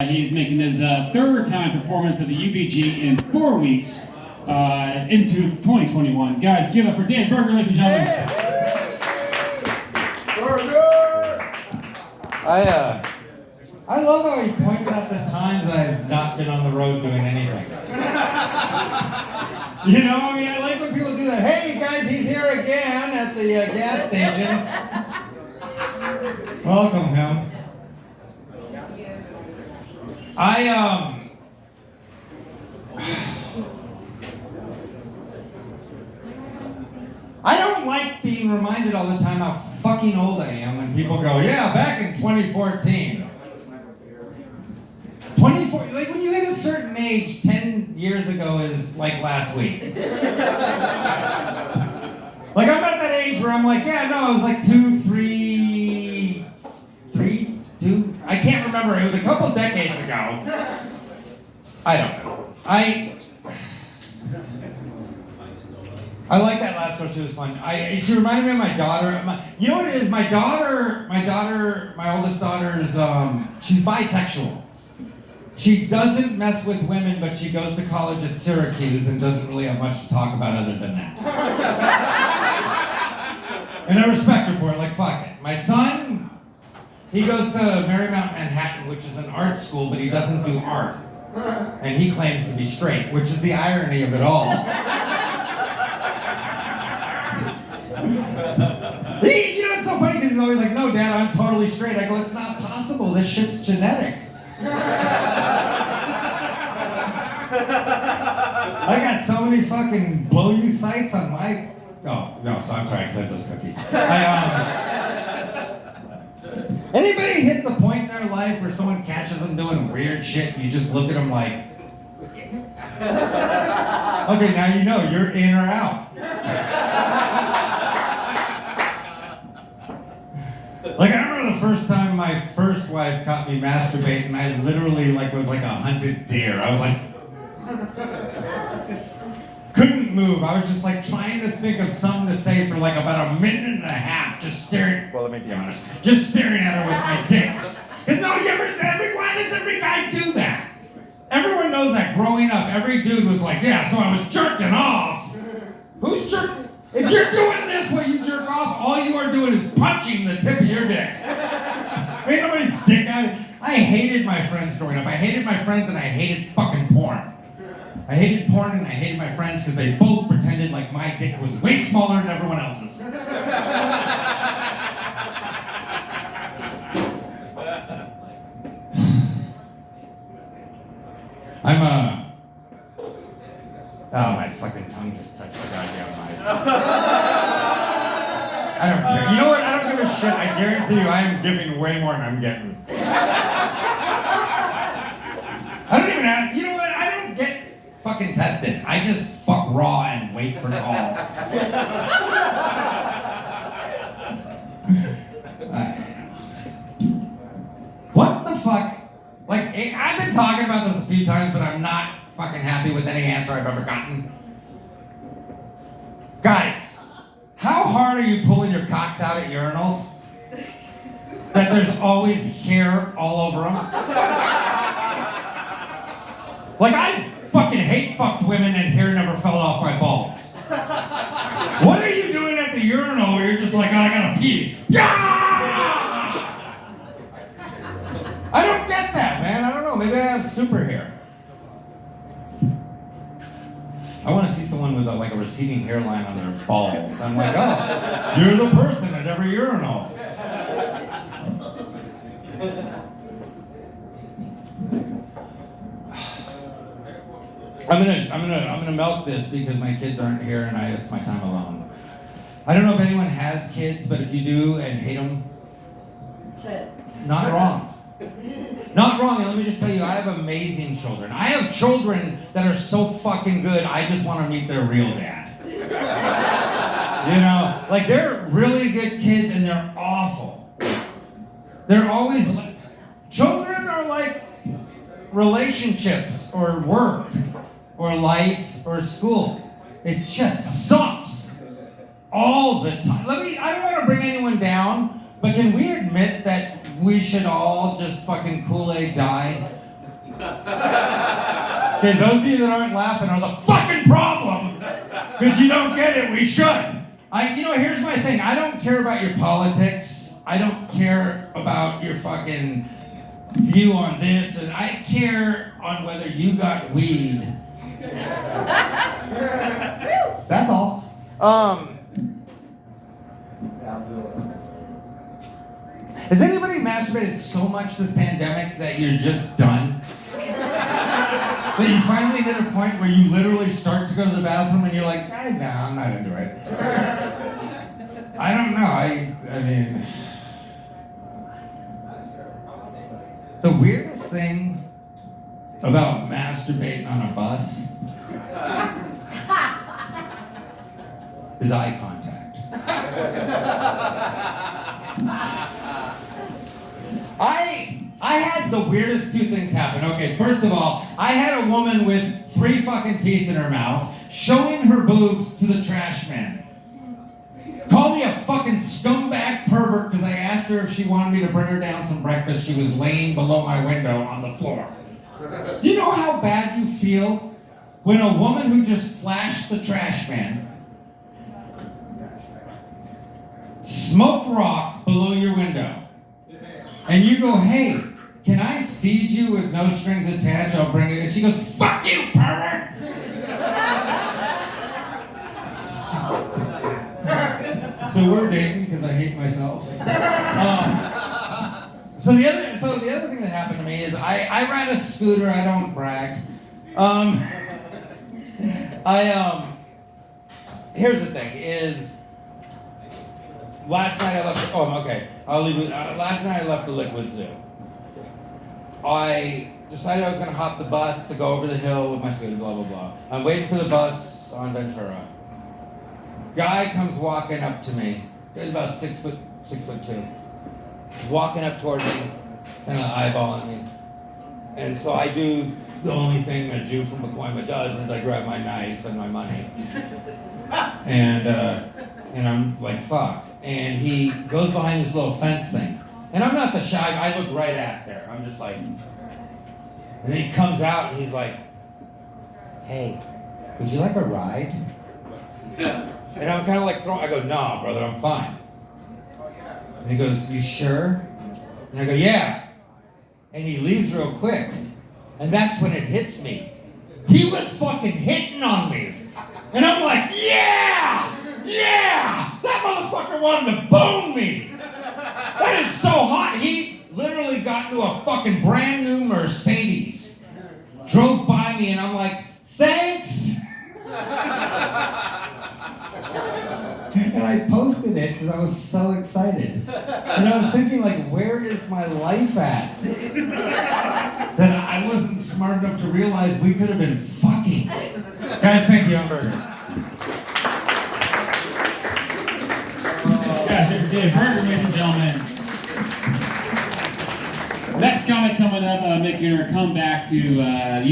He's making his third time performance at the UBG in 4 weeks into 2021. Guys, give it up for Dan Berger, ladies and gentlemen. I love how he points out the times I've not been on the road doing anything. You know, I mean, I like when people do that. Hey guys, he's here again at the gas station. Welcome him. I don't like being reminded all the time how fucking old I am when people go, yeah, back in 2014. 24, like when you hit a certain age, 10 years ago is like last week. Like I'm at that age where I'm like, yeah, no, it was like 2, 3, I can't remember. It was a couple decades ago. I don't know. I like that last question. It was fun. She reminded me of my daughter. You know what it is? My oldest daughter's, she's bisexual. She doesn't mess with women, but she goes to college at Syracuse and doesn't really have much to talk about other than that. And I respect her for it. Like, fuck it. My son, he goes to Marymount Manhattan, which is an art school, but he doesn't do art. And he claims to be straight, which is the irony of it all. You know, it's so funny because he's always like, no, Dad, I'm totally straight. I go, it's not possible. This shit's genetic. I got so many fucking blow you sites on my... Oh, no, so I'm sorry, because I have those cookies. Anybody hit the point in their life where someone catches them doing weird shit and you just look at them like... Okay, now you know, you're in or out. Like, I remember the first time my first wife caught me masturbating, I literally, was like a hunted deer. I was like... couldn't move. I was just, trying to think of something to say for, about a minute and a half, just staring... Well, let me be honest. Just staring at her with my dick. Because, no, why does every guy do that? Everyone knows that growing up, every dude was like, yeah, so I was jerking off. Who's jerking? If you're doing this while you jerk off, all you are doing is punching the tip of your dick. Ain't nobody's dick out. I hated my friends growing up. I hated my friends and I hated fucking porn. I hated porn and I hated my friends because they both pretended like my dick was way smaller than everyone else's. Oh, my fucking tongue just touched the goddamn mic. I don't care. You know what? I don't give a shit. I guarantee you I am giving way more than I'm getting. I don't even have, you know what? I don't get fucking tested. I just fuck raw and wait for calls. What the fuck? I've been talking about this a few times, but I'm not fucking happy with any answer I've ever gotten. Guys, how hard are you pulling your cocks out at urinals? That there's always hair all over them? I fucking hate fucked women and hair never fell off my balls. What are you doing at the urinal where you're just like, oh, I gotta pee? Yeah! I don't get that, man. I don't know. Maybe I have super hair. I want to see someone with a receding hairline on their balls. I'm like, oh, you're the person at every urinal. I'm gonna milk this because my kids aren't here and it's my time alone. I don't know if anyone has kids, but if you do and hate them, not wrong. Not wrong, and let me just tell you, I have amazing children. I have children that are so fucking good, I just want to meet their real dad. You know, they're really good kids and they're awful. They're always, children are like relationships or work or life or school. It just sucks all the time. I don't want to bring anyone down, but can we admit that we should all just fucking Kool-Aid die Okay, those of you that aren't laughing are the fucking problem. Because you don't get it, we should. Here's my thing. I don't care about your politics. I don't care about your fucking view on this. And I care on whether you got weed. That's all. Has anybody masturbated so much this pandemic that you're just done? That you finally hit a point where you literally start to go to the bathroom and you're like, no, I'm not into it. I don't know. I mean, the weirdest thing about masturbating on a bus is eye contact. I had the weirdest two things happen. Okay, first of all, I had a woman with 3 fucking teeth in her mouth showing her boobs to the trash man. Called me a fucking scumbag pervert because I asked her if she wanted me to bring her down some breakfast. She was laying below my window on the floor. Do you know how bad you feel when a woman who just flashed the trash man smoke rock below your window, and you go, hey, can I feed you with no strings attached? I'll bring it. And she goes, fuck you, pervert! So we're dating because I hate myself. So the other thing that happened to me is I ride a scooter. I don't brag. Here's the thing is. Last night I left. Oh, okay. I'll leave it. Last night I left the Liquid Zoo. I decided I was going to hop the bus to go over the hill with my scooter. Blah blah blah. I'm waiting for the bus on Ventura. Guy comes walking up to me. He's about 6'2". He's walking up toward me, kind of eyeballing me. And so I do the only thing a Jew from Pacoima does is I grab my knife and my money. And I'm like, fuck. And he goes behind this little fence thing. And I'm not the shy, I look right at there. I'm just like, and then he comes out and he's like, hey, would you like a ride? And I'm kind of like I go, nah, brother, I'm fine. And he goes, you sure? And I go, yeah. And he leaves real quick. And that's when it hits me. He was fucking hitting on me. And I'm like, yeah! Yeah! That motherfucker wanted to bone me! That is so hot. He literally got into a fucking brand new Mercedes. Drove by me and I'm like, thanks! And I posted it because I was so excited. And I was thinking, like, where is my life at? That I wasn't smart enough to realize we could have been fucking. Guys, thank you, Hamburger. Guys, here for Dave Burger, ladies and gentlemen. Next comic coming up, making her comeback to